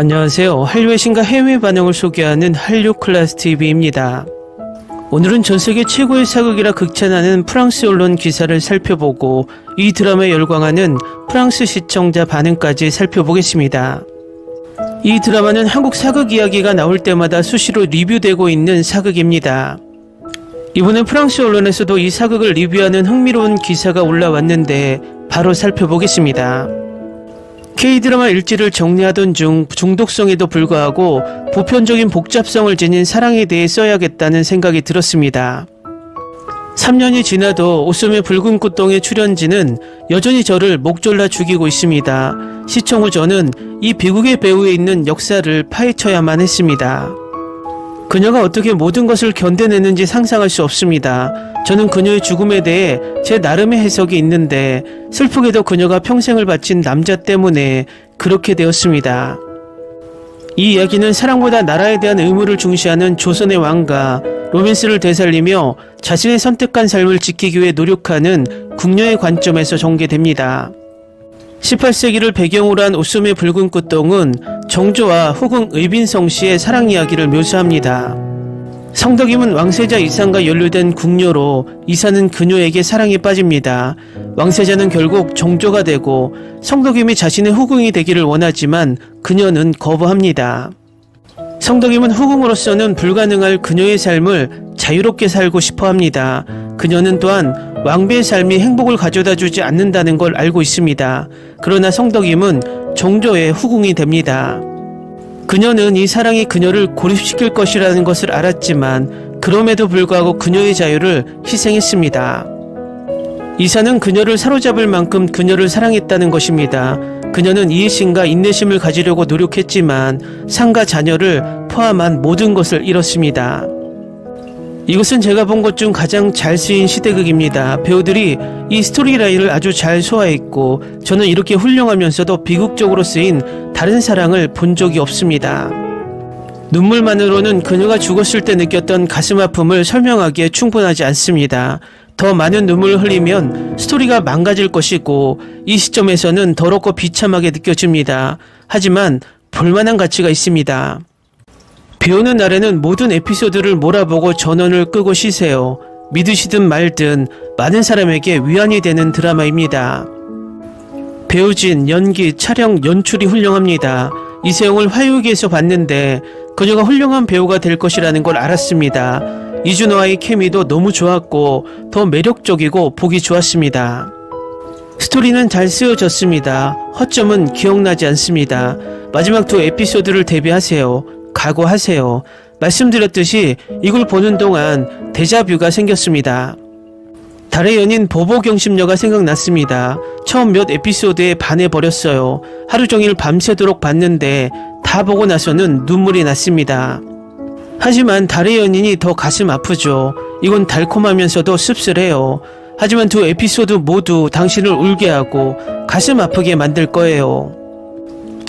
안녕하세요. 한류의 신과 해외 반응을 소개하는 한류 클래스 TV입니다. 오늘은 전세계 최고의 사극이라 극찬하는 프랑스 언론 기사를 살펴보고 이 드라마에 열광하는 프랑스 시청자 반응까지 살펴보겠습니다. 이 드라마는 한국 사극 이야기가 나올 때마다 수시로 리뷰되고 있는 사극입니다. 이번엔 프랑스 언론에서도 이 사극을 리뷰하는 흥미로운 기사가 올라왔는데 바로 살펴보겠습니다. K드라마 일지를 정리하던 중 중독성에도 불구하고 보편적인 복잡성을 지닌 사랑에 대해 써야겠다는 생각이 들었습니다. 3년이 지나도 오쏘메 붉은 꽃동의 출연진은 여전히 저를 목졸라 죽이고 있습니다. 시청 후 저는 이 비극의 배우에 있는 역사를 파헤쳐야만 했습니다. 그녀가 어떻게 모든 것을 견뎌내는지 상상할 수 없습니다. 저는 그녀의 죽음에 대해 제 나름의 해석이 있는데 슬프게도 그녀가 평생을 바친 남자 때문에 그렇게 되었습니다. 이 이야기는 사랑보다 나라에 대한 의무를 중시하는 조선의 왕가 로맨스를 되살리며 자신의 선택한 삶을 지키기 위해 노력하는 궁녀의 관점에서 전개됩니다. 18세기를 배경으로 한 오쏘메 붉은 꽃동은 정조와 후궁 의빈성 씨의 사랑 이야기를 묘사합니다. 성덕임은 왕세자 이산과 연루된 궁녀로 이산은 그녀에게 사랑에 빠집니다. 왕세자는 결국 정조가 되고 성덕임이 자신의 후궁이 되기를 원하지만 그녀는 거부합니다. 성덕임은 후궁으로서는 불가능할 그녀의 삶을 자유롭게 살고 싶어 합니다. 그녀는 또한 왕비의 삶이 행복을 가져다 주지 않는다는 걸 알고 있습니다. 그러나 성덕임은 정조의 후궁이 됩니다. 그녀는 이 사랑이 그녀를 고립시킬 것이라는 것을 알았지만 그럼에도 불구하고 그녀의 자유를 희생했습니다. 이사는 그녀를 사로잡을 만큼 그녀를 사랑했다는 것입니다. 그녀는 이해심과 인내심을 가지려고 노력했지만 상과 자녀를 포함한 모든 것을 잃었습니다. 이것은 제가 본 것 중 가장 잘 쓰인 시대극입니다. 배우들이 이 스토리라인을 아주 잘 소화했고 저는 이렇게 훌륭하면서도 비극적으로 쓰인 다른 사랑을 본 적이 없습니다. 눈물만으로는 그녀가 죽었을 때 느꼈던 가슴 아픔을 설명하기에 충분하지 않습니다. 더 많은 눈물을 흘리면 스토리가 망가질 것이고 이 시점에서는 더럽고 비참하게 느껴집니다. 하지만 볼만한 가치가 있습니다. 비오는 날에는 모든 에피소드를 몰아보고 전원을 끄고 쉬세요. 믿으시든 말든 많은 사람에게 위안이 되는 드라마입니다. 배우진, 연기, 촬영, 연출이 훌륭합니다. 이세영을 화요기에서 봤는데 그녀가 훌륭한 배우가 될 것이라는 걸 알았습니다. 이준호와의 케미도 너무 좋았고 더 매력적이고 보기 좋았습니다. 스토리는 잘 쓰여졌습니다. 허점은 기억나지 않습니다. 마지막 두 에피소드를 대비하세요. 각오하세요. 말씀드렸듯이 이걸 보는 동안 데자뷰가 생겼습니다. 달의 연인 보보경심녀가 생각났습니다. 처음 몇 에피소드에 반해버렸어요. 하루 종일 밤새도록 봤는데 다 보고 나서는 눈물이 났습니다. 하지만 달의 연인이 더 가슴 아프죠. 이건 달콤하면서도 씁쓸해요. 하지만 두 에피소드 모두 당신을 울게 하고 가슴 아프게 만들 거예요.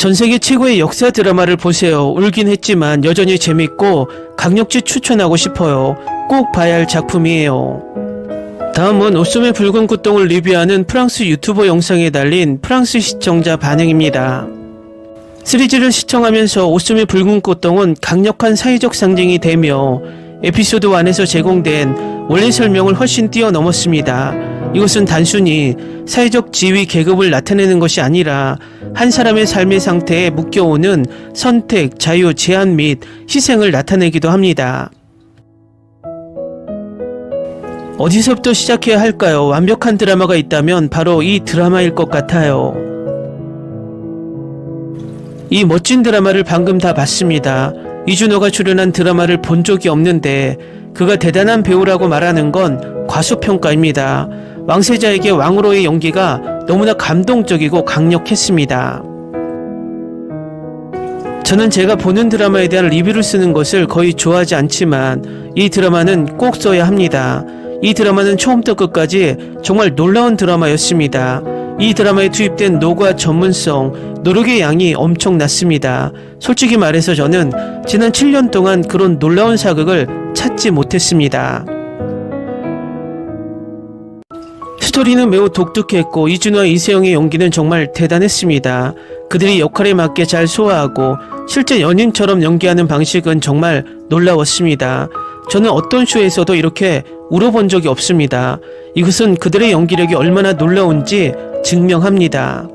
전세계 최고의 역사 드라마를 보세요. 울긴 했지만 여전히 재밌고 강력히 추천하고 싶어요. 꼭 봐야 할 작품이에요. 다음은 오쏘메 붉은 꽃동을 리뷰하는 프랑스 유튜버 영상에 달린 프랑스 시청자 반응입니다. 시리즈를 시청하면서 오쏘메 붉은 꽃동은 강력한 사회적 상징이 되며 에피소드 1에서 제공된 원래 설명을 훨씬 뛰어넘었습니다. 이것은 단순히 사회적 지위 계급을 나타내는 것이 아니라 한 사람의 삶의 상태에 묶여오는 선택, 자유, 제한 및 희생을 나타내기도 합니다. 어디서부터 시작해야 할까요? 완벽한 드라마가 있다면 바로 이 드라마일 것 같아요. 이 멋진 드라마를 방금 다 봤습니다. 이준호가 출연한 드라마를 본 적이 없는데 그가 대단한 배우라고 말하는 건 과소평가입니다. 왕세자에게 왕으로의 연기가 너무나 감동적이고 강력했습니다. 저는 제가 보는 드라마에 대한 리뷰를 쓰는 것을 거의 좋아하지 않지만 이 드라마는 꼭 써야 합니다. 이 드라마는 처음부터 끝까지 정말 놀라운 드라마였습니다. 이 드라마에 투입된 노고와 전문성, 노력의 양이 엄청났습니다. 솔직히 말해서 저는 지난 7년 동안 그런 놀라운 사극을 찾지 못했습니다. 스토리는 매우 독특했고 이준호와 이세영의 연기는 정말 대단했습니다. 그들이 역할에 맞게 잘 소화하고 실제 연인처럼 연기하는 방식은 정말 놀라웠습니다. 저는 어떤 쇼에서도 이렇게 울어본 적이 없습니다. 이것은 그들의 연기력이 얼마나 놀라운지 증명합니다.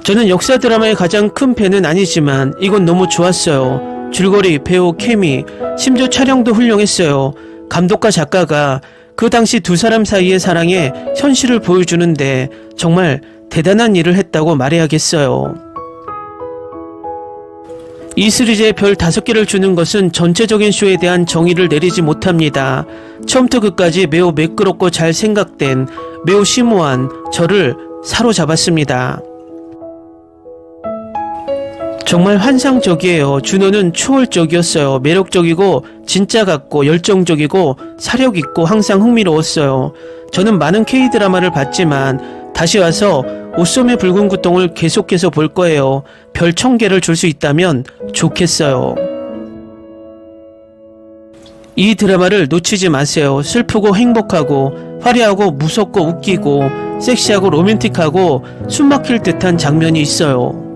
저는 역사 드라마의 가장 큰 팬은 아니지만 이건 너무 좋았어요. 줄거리, 배우, 케미, 심지어 촬영도 훌륭했어요. 감독과 작가가 그 당시 두 사람 사이의 사랑의 현실을 보여주는데 정말 대단한 일을 했다고 말해야겠어요. 이 시리즈에 별 5개를 주는 것은 전체적인 쇼에 대한 정의를 내리지 못합니다. 처음부터 끝까지 매우 매끄럽고 잘 생각된 매우 심오한 저를 사로잡았습니다. 정말 환상적이에요. 준호는 초월적이었어요. 매력적이고 진짜 같고 열정적이고 사력있고 항상 흥미로웠어요. 저는 많은 K드라마를 봤지만 다시 와서 오썸의 붉은 구덩을 계속해서 볼 거예요. 별 1000개를 줄 수 있다면 좋겠어요. 이 드라마를 놓치지 마세요. 슬프고 행복하고 화려하고 무섭고 웃기고 섹시하고 로맨틱하고 숨막힐 듯한 장면이 있어요.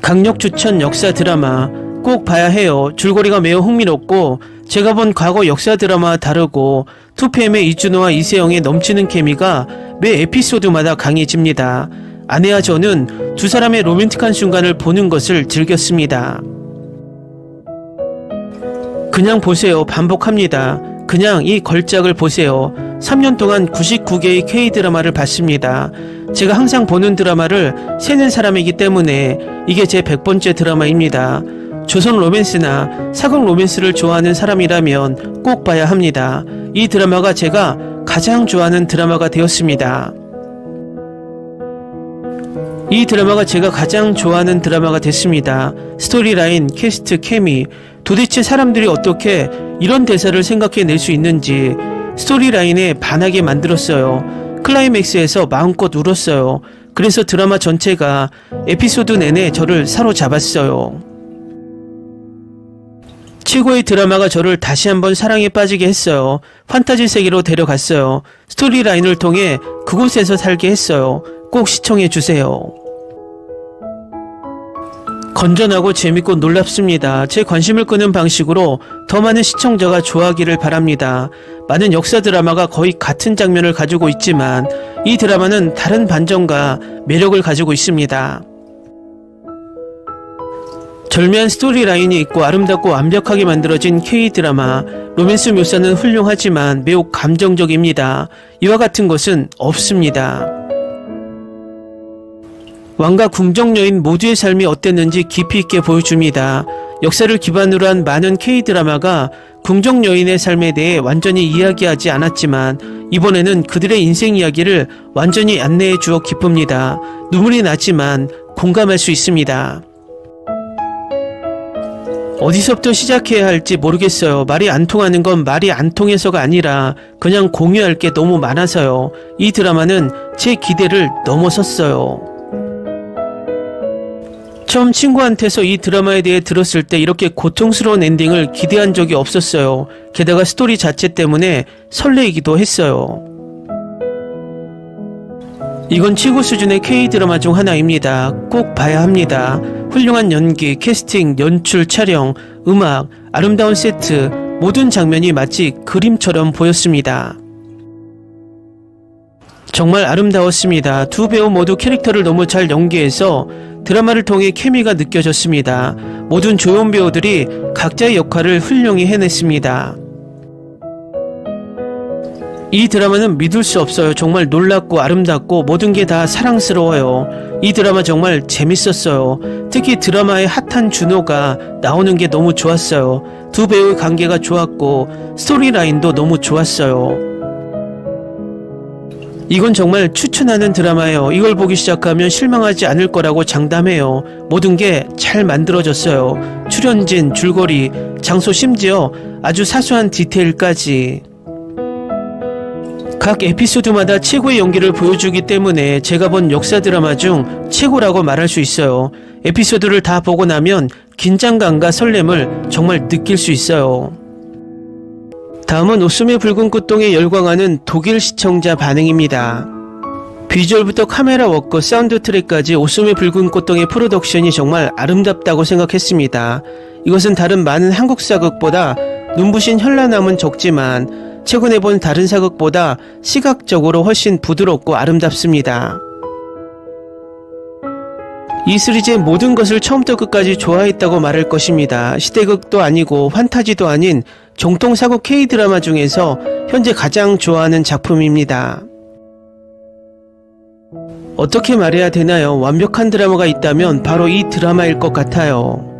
강력 추천 역사 드라마 꼭 봐야 해요. 줄거리가 매우 흥미롭고 제가 본 과거 역사 드라마와 다르고 2PM의 이준호와 이세영의 넘치는 케미가 매 에피소드마다 강해집니다. 아내와 저는 두 사람의 로맨틱한 순간을 보는 것을 즐겼습니다. 그냥 보세요. 반복합니다. 그냥 이 걸작을 보세요. 3년 동안 99개의 K드라마를 봤습니다. 제가 항상 보는 드라마를 세는 사람이기 때문에 이게 제 100번째 드라마입니다. 조선 로맨스나 사극 로맨스를 좋아하는 사람이라면 꼭 봐야 합니다. 이 드라마가 제가 가장 좋아하는 드라마가 되었습니다. 이 드라마가 제가 가장 좋아하는 드라마가 됐습니다. 스토리라인, 캐스트, 케미, 도대체 사람들이 어떻게 이런 대사를 생각해낼 수 있는지 스토리라인에 반하게 만들었어요. 클라이맥스에서 마음껏 울었어요. 그래서 드라마 전체가 에피소드 내내 저를 사로잡았어요. 최고의 드라마가 저를 다시 한번 사랑에 빠지게 했어요. 판타지 세계로 데려갔어요. 스토리라인을 통해 그곳에서 살게 했어요. 꼭 시청해주세요. 건전하고 재밌고 놀랍습니다. 제 관심을 끄는 방식으로 더 많은 시청자가 좋아하기를 바랍니다. 많은 역사 드라마가 거의 같은 장면을 가지고 있지만 이 드라마는 다른 반전과 매력을 가지고 있습니다. 절묘한 스토리라인이 있고 아름답고 완벽하게 만들어진 K드라마. 로맨스 묘사는 훌륭하지만 매우 감정적입니다. 이와 같은 것은 없습니다. 왕과 궁정 여인 모두의 삶이 어땠는지 깊이 있게 보여줍니다. 역사를 기반으로 한 많은 K드라마가 궁정 여인의 삶에 대해 완전히 이야기하지 않았지만 이번에는 그들의 인생 이야기를 완전히 안내해 주어 기쁩니다. 눈물이 나지만 공감할 수 있습니다. 어디서부터 시작해야 할지 모르겠어요. 말이 안 통하는 건 말이 안 통해서가 아니라 그냥 공유할 게 너무 많아서요. 이 드라마는 제 기대를 넘어섰어요. 처음 친구한테서 이 드라마에 대해 들었을 때 이렇게 고통스러운 엔딩을 기대한 적이 없었어요. 게다가 스토리 자체 때문에 설레이기도 했어요. 이건 최고 수준의 K드라마 중 하나입니다. 꼭 봐야 합니다. 훌륭한 연기, 캐스팅, 연출, 촬영, 음악, 아름다운 세트, 모든 장면이 마치 그림처럼 보였습니다. 정말 아름다웠습니다. 두 배우 모두 캐릭터를 너무 잘 연기해서 드라마를 통해 케미가 느껴졌습니다. 모든 조연 배우들이 각자의 역할을 훌륭히 해냈습니다. 이 드라마는 믿을 수 없어요. 정말 놀랍고 아름답고 모든 게 다 사랑스러워요. 이 드라마 정말 재밌었어요. 특히 드라마의 핫한 준호가 나오는 게 너무 좋았어요. 두 배우의 관계가 좋았고 스토리라인도 너무 좋았어요. 이건 정말 추천하는 드라마예요. 이걸 보기 시작하면 실망하지 않을 거라고 장담해요. 모든 게 잘 만들어졌어요. 출연진, 줄거리, 장소 심지어 아주 사소한 디테일까지. 각 에피소드마다 최고의 연기를 보여주기 때문에 제가 본 역사 드라마 중 최고라고 말할 수 있어요. 에피소드를 다 보고 나면 긴장감과 설렘을 정말 느낄 수 있어요. 다음은 웃음의 붉은 꽃동에 열광하는 독일 시청자 반응입니다. 비주얼부터 카메라 워크, 사운드 트랙까지 웃음의 붉은 꽃동의 프로덕션이 정말 아름답다고 생각했습니다. 이것은 다른 많은 한국 사극보다 눈부신 현란함은 적지만 최근에 본 다른 사극보다 시각적으로 훨씬 부드럽고 아름답습니다. 이 시리즈의 모든 것을 처음부터 끝까지 좋아했다고 말할 것입니다. 시대극도 아니고 판타지도 아닌 정통사극 K-드라마 중에서 현재 가장 좋아하는 작품입니다. 어떻게 말해야 되나요? 완벽한 드라마가 있다면 바로 이 드라마일 것 같아요.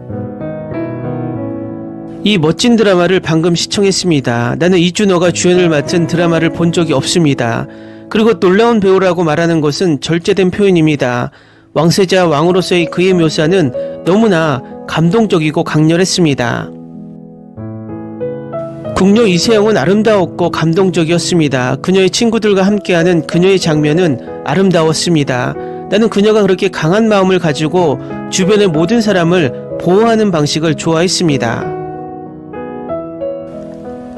이 멋진 드라마를 방금 시청했습니다. 나는 이준호가 주연을 맡은 드라마를 본 적이 없습니다. 그리고 놀라운 배우라고 말하는 것은 절제된 표현입니다. 왕세자 왕으로서의 그의 묘사는 너무나 감동적이고 강렬했습니다. 궁녀 이세영은 아름다웠고 감동적이었습니다. 그녀의 친구들과 함께하는 그녀의 장면은 아름다웠습니다. 나는 그녀가 그렇게 강한 마음을 가지고 주변의 모든 사람을 보호하는 방식을 좋아했습니다.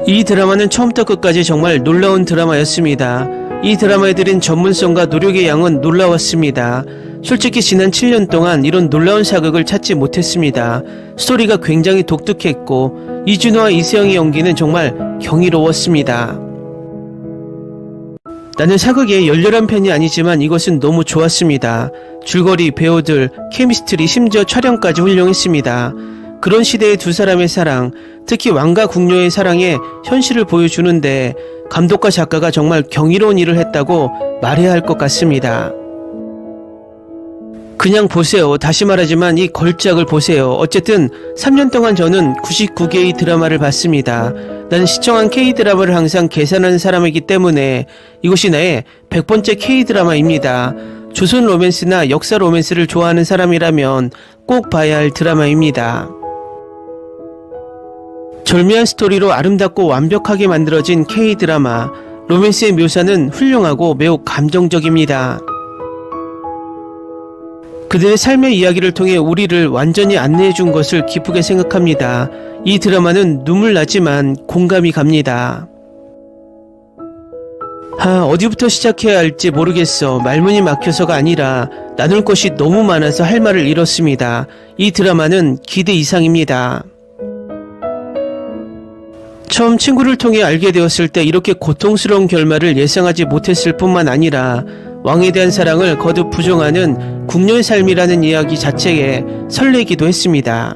이 드라마는 처음부터 끝까지 정말 놀라운 드라마였습니다. 이 드라마에 들인 전문성과 노력의 양은 놀라웠습니다. 솔직히 지난 7년 동안 이런 놀라운 사극을 찾지 못했습니다. 스토리가 굉장히 독특했고 이준호와 이세영의 연기는 정말 경이로웠습니다. 나는 사극의 열렬한 팬이 아니지만 이것은 너무 좋았습니다. 줄거리, 배우들, 케미스트리, 심지어 촬영까지 훌륭했습니다. 그런 시대의 두 사람의 사랑, 특히 왕과 궁녀의 사랑의 현실을 보여주는데 감독과 작가가 정말 경이로운 일을 했다고 말해야 할 것 같습니다. 그냥 보세요. 다시 말하지만 이 걸작을 보세요. 어쨌든 3년 동안 저는 99개의 드라마를 봤습니다. 나는 시청한 K-드라마를 항상 계산하는 사람이기 때문에 이것이 나의 100번째 K-드라마입니다. 조선 로맨스나 역사 로맨스를 좋아하는 사람이라면 꼭 봐야 할 드라마입니다. 절묘한 스토리로 아름답고 완벽하게 만들어진 K-드라마. 로맨스의 묘사는 훌륭하고 매우 감정적입니다. 그들의 삶의 이야기를 통해 우리를 완전히 안내해준 것을 기쁘게 생각합니다. 이 드라마는 눈물 나지만 공감이 갑니다. 어디부터 시작해야 할지 모르겠어. 말문이 막혀서가 아니라 나눌 것이 너무 많아서 할 말을 잃었습니다. 이 드라마는 기대 이상입니다. 처음 친구를 통해 알게 되었을 때 이렇게 고통스러운 결말을 예상하지 못했을 뿐만 아니라 왕에 대한 사랑을 거듭 부정하는 궁녀의 삶이라는 이야기 자체에 설레기도 했습니다.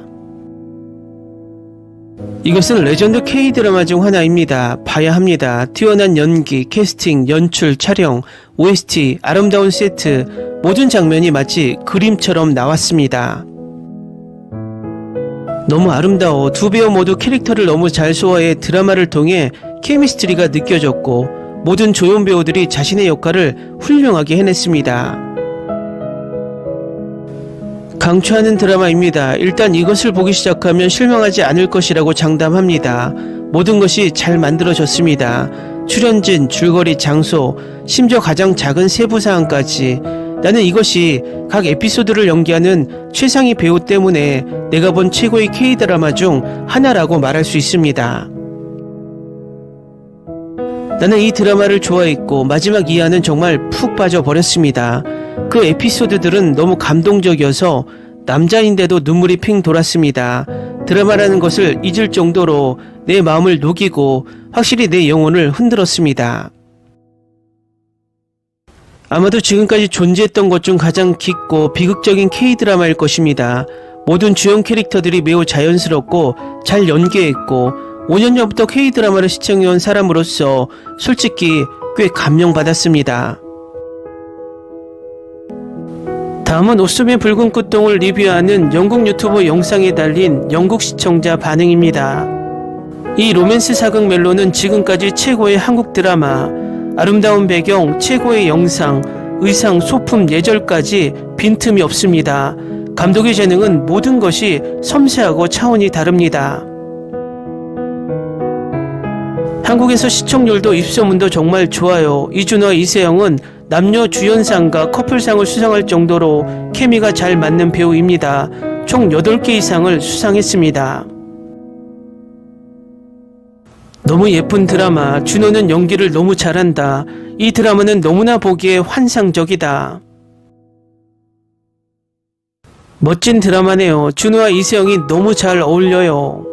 이것은 레전드 K-드라마 중 하나입니다. 봐야 합니다. 뛰어난 연기, 캐스팅, 연출, 촬영, OST, 아름다운 세트, 모든 장면이 마치 그림처럼 나왔습니다. 너무 아름다워. 두 배우 모두 캐릭터를 너무 잘 소화해 드라마를 통해 케미스트리가 느껴졌고 모든 조연 배우들이 자신의 역할을 훌륭하게 해냈습니다. 강추하는 드라마입니다. 일단 이것을 보기 시작하면 실망하지 않을 것이라고 장담합니다. 모든 것이 잘 만들어졌습니다. 출연진, 줄거리, 장소, 심지어 가장 작은 세부사항까지. 나는 이것이 각 에피소드를 연기하는 최상위 배우 때문에 내가 본 최고의 K-드라마 중 하나라고 말할 수 있습니다. 나는 이 드라마를 좋아했고 마지막 이하는 정말 푹 빠져버렸습니다. 그 에피소드들은 너무 감동적이어서 남자인데도 눈물이 핑 돌았습니다. 드라마라는 것을 잊을 정도로 내 마음을 녹이고 확실히 내 영혼을 흔들었습니다. 아마도 지금까지 존재했던 것 중 가장 깊고 비극적인 K-드라마일 것입니다. 모든 주연 캐릭터들이 매우 자연스럽고 잘 연기했고 5년 전부터 K-드라마를 시청해온 사람으로서 솔직히 꽤 감명받았습니다. 다음은 웃음의 붉은 꽃동을 리뷰하는 영국 유튜버 영상에 달린 영국 시청자 반응입니다. 이 로맨스 사극 멜로는 지금까지 최고의 한국 드라마, 아름다운 배경, 최고의 영상, 의상, 소품, 예절까지 빈틈이 없습니다. 감독의 재능은 모든 것이 섬세하고 차원이 다릅니다. 한국에서 시청률도 입소문도 정말 좋아요. 이준호와 이세영은 남녀 주연상과 커플상을 수상할 정도로 케미가 잘 맞는 배우입니다. 총 8개 이상을 수상했습니다. 너무 예쁜 드라마. 준호는 연기를 너무 잘한다. 이 드라마는 너무나 보기에 환상적이다. 멋진 드라마네요. 준호와 이세영이 너무 잘 어울려요.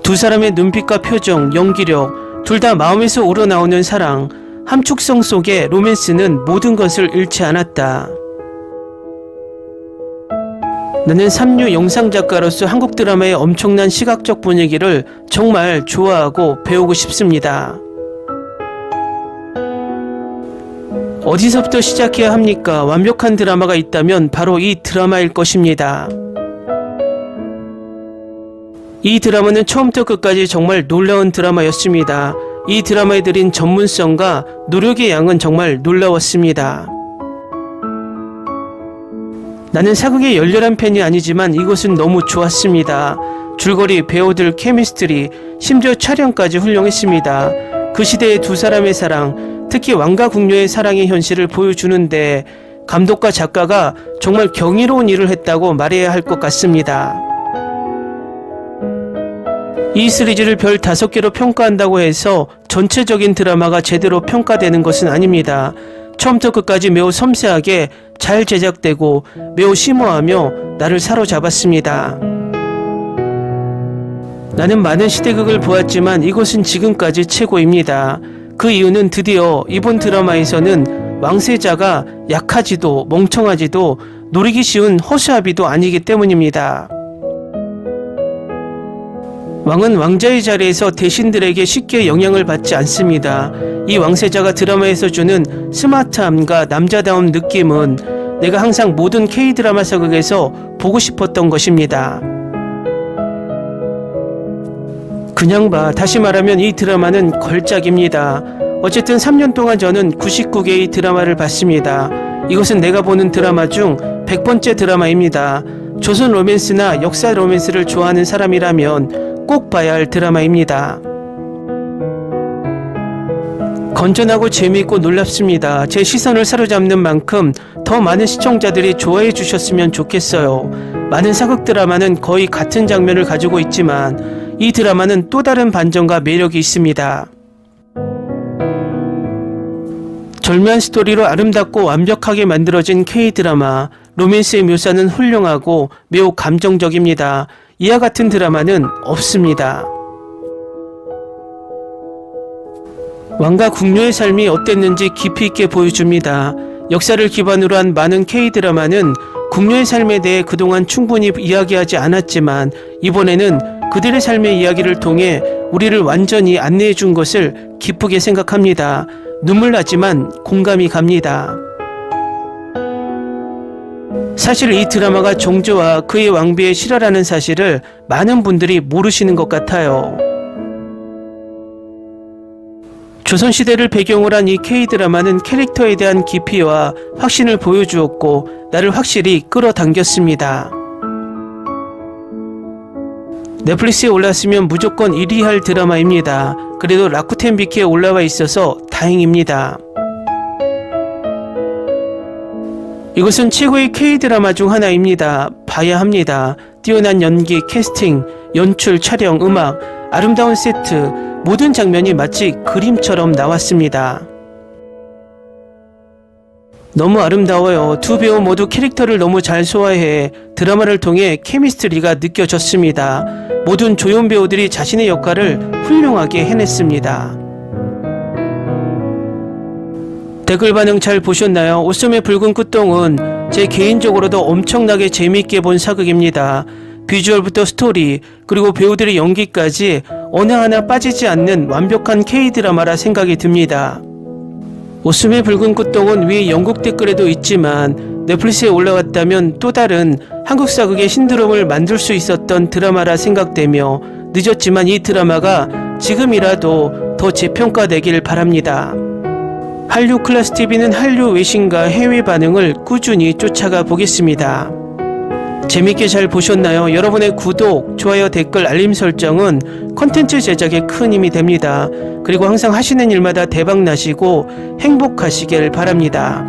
두 사람의 눈빛과 표정, 연기력, 둘 다 마음에서 우러나오는 사랑, 함축성 속의 로맨스는 모든 것을 잃지 않았다. 나는 삼류 영상작가로서 한국 드라마의 엄청난 시각적 분위기를 정말 좋아하고 배우고 싶습니다. 어디서부터 시작해야 합니까? 완벽한 드라마가 있다면 바로 이 드라마일 것입니다. 이 드라마는 처음부터 끝까지 정말 놀라운 드라마였습니다. 이 드라마에 들인 전문성과 노력의 양은 정말 놀라웠습니다. 나는 사극의 열렬한 팬이 아니지만 이것은 너무 좋았습니다. 줄거리, 배우들, 케미스트리, 심지어 촬영까지 훌륭했습니다. 그 시대의 두 사람의 사랑, 특히 왕과 궁녀의 사랑의 현실을 보여주는데 감독과 작가가 정말 경이로운 일을 했다고 말해야 할 것 같습니다. 이 시리즈를 별 5개로 평가한다고 해서 전체적인 드라마가 제대로 평가되는 것은 아닙니다. 처음부터 끝까지 매우 섬세하게 잘 제작되고 매우 심오하며 나를 사로잡았습니다. 나는 많은 시대극을 보았지만 이것은 지금까지 최고입니다. 그 이유는 드디어 이번 드라마에서는 왕세자가 약하지도 멍청하지도 노리기 쉬운 허수아비도 아니기 때문입니다. 왕은 왕자의 자리에서 대신들에게 쉽게 영향을 받지 않습니다. 이 왕세자가 드라마에서 주는 스마트함과 남자다운 느낌은 내가 항상 모든 K-드라마 사극에서 보고 싶었던 것입니다. 그냥 봐. 다시 말하면 이 드라마는 걸작입니다. 어쨌든 3년 동안 저는 99개의 드라마를 봤습니다. 이것은 내가 보는 드라마 중 100번째 드라마입니다. 조선 로맨스나 역사 로맨스를 좋아하는 사람이라면 꼭 봐야 할 드라마입니다. 건전하고 재미있고 놀랍습니다. 제 시선을 사로잡는 만큼 더 많은 시청자들이 좋아해 주셨으면 좋겠어요. 많은 사극 드라마는 거의 같은 장면을 가지고 있지만 이 드라마는 또 다른 반전과 매력이 있습니다. 절묘한 스토리로 아름답고 완벽하게 만들어진 K-드라마, 로맨스의 묘사는 훌륭하고 매우 감정적입니다. 이와 같은 드라마는 없습니다. 왕과 궁녀의 삶이 어땠는지 깊이 있게 보여줍니다. 역사를 기반으로 한 많은 K-드라마는 궁녀의 삶에 대해 그동안 충분히 이야기하지 않았지만 이번에는 그들의 삶의 이야기를 통해 우리를 완전히 안내해 준 것을 기쁘게 생각합니다. 눈물 나지만 공감이 갑니다. 사실 이 드라마가 정조와 그의 왕비의 실화라는 사실을 많은 분들이 모르시는 것 같아요. 조선시대를 배경으로 한 이 K-드라마는 캐릭터에 대한 깊이와 확신을 보여주었고 나를 확실히 끌어당겼습니다. 넷플릭스에 올랐으면 무조건 1위 할 드라마입니다. 그래도 라쿠텐 비키에 올라와 있어서 다행입니다. 이것은 최고의 K-드라마 중 하나입니다. 봐야 합니다. 뛰어난 연기, 캐스팅, 연출, 촬영, 음악, 아름다운 세트, 모든 장면이 마치 그림처럼 나왔습니다. 너무 아름다워요. 두 배우 모두 캐릭터를 너무 잘 소화해 드라마를 통해 케미스트리가 느껴졌습니다. 모든 조연 배우들이 자신의 역할을 훌륭하게 해냈습니다. 댓글 반응 잘 보셨나요? 오썸의 붉은 끝동은 제 개인적으로도 엄청나게 재미있게 본 사극입니다. 비주얼부터 스토리, 그리고 배우들의 연기까지 어느 하나 빠지지 않는 완벽한 K-드라마라 생각이 듭니다. 오썸의 붉은 꽃동은 위에 영국 댓글에도 있지만 넷플릭스에 올라왔다면 또 다른 한국 사극의 신드롬을 만들 수 있었던 드라마라 생각되며 늦었지만 이 드라마가 지금이라도 더 재평가되길 바랍니다. 한류 클래스 TV는 한류 외신과 해외 반응을 꾸준히 쫓아가 보겠습니다. 재밌게 잘 보셨나요? 여러분의 구독, 좋아요, 댓글, 알림 설정은 컨텐츠 제작에 큰 힘이 됩니다. 그리고 항상 하시는 일마다 대박 나시고 행복하시길 바랍니다.